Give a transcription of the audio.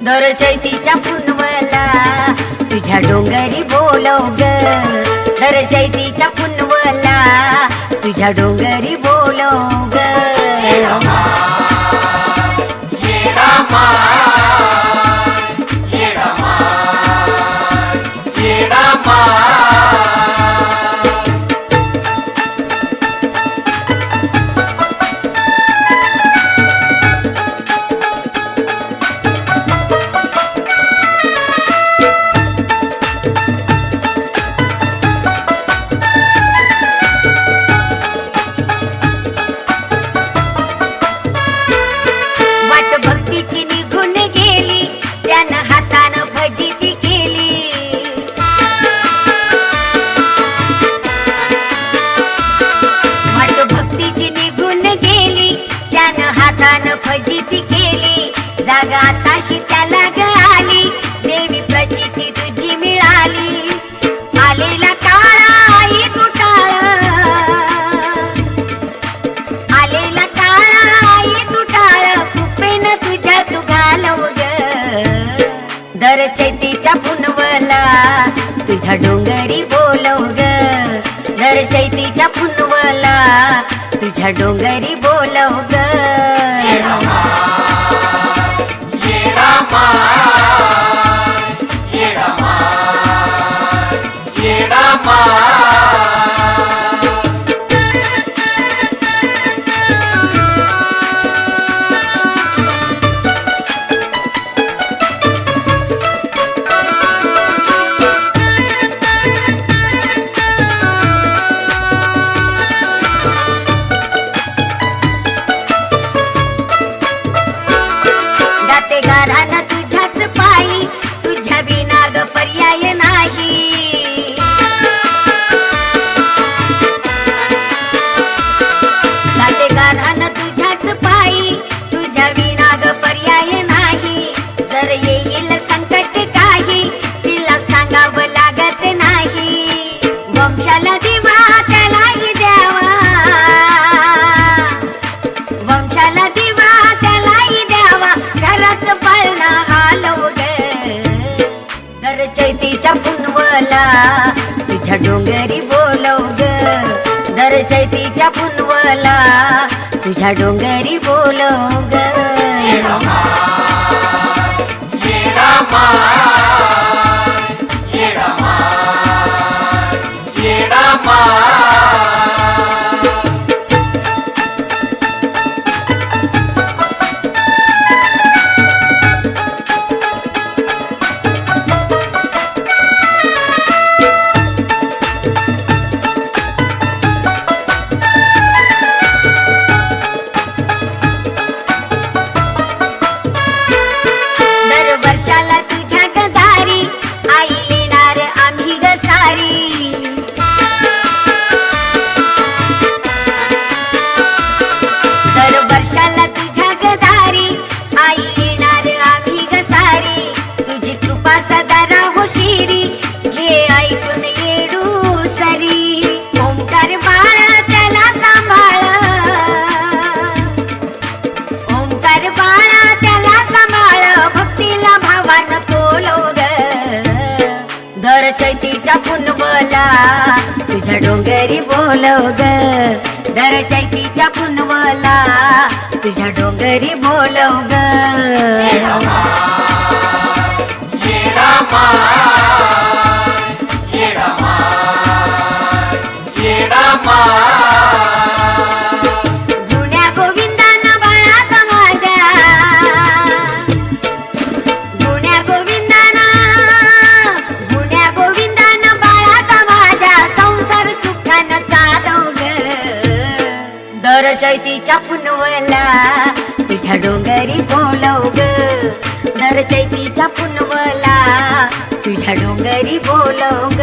दर चैतीच्या पुनवला तुझ्या डोंगरी बोलव ग, दर चैतीच्या पुनवला तुझ्या डोंगरी बोलव ग. फजिती केली जागा आताशी त्याला ग आली, देवी प्रचिती तुझी मिळाली. आलेला काळा आई तुटाळ, आलेला काळा आई तुटाळ कुपेन तुझ्या तू घालव ग. दर चैतीच्या पुनवला तुझ्या डोंगरी बोलव ग, दर चैतीच्या पुनवला तुझ्या डोंगरी बोलव ग. गाराना तुझ्याच पायी तुझ्या विना ग पर्याय नाही. गाते गाराना तुझ्याच पायी तुझ्या विना ग पर्याय नाही. जर येईल संकट काही तिला सांगावं लागत नाही. वंशाला दिवा त्यालाही द्यावा, वंशाला दिवा त्यालाही द्यावा, घरात पाळणा हालव ग. दर चैतीच्या पुनवला तुझ्या डोंगरी बोलव ग, दर चैतीच्या पुनवला तुझ्या डोंगरी बोलव ग. वर्षाला तुझ्या गदारी आई येणार आम्ही ग सारी. दर वर्षाला तुझ्या गदारी आई येणार आम्ही ग सारी. तुझी कृपा सदा राहो शिरी घे ऐकून येडू सरी. ओंकार बाळ त्याला सांभाळ, ओंकार बाळ त्याला सांभाळ, भक्तीला भावान तोलव ग. दर चैतीच्या पुनवला तुझ्या डोंगरी बोलव ग, दर चैतीच्या पुनवला तुझ्या डोंगरी बोलव ग. जुन्या गोविंदाना बाळाचा माझ्या, जुन्या गोविंदाना, जुन्या गोविंदाना बाळाचा माझ्या, संसार सुखानं चालव ग. दर चैतीच्या पुनवला तुझ्या डोंगरी बोलव ग, दर चैतीच्या पुनवला तुझ्या डोंगरी बोलव ग.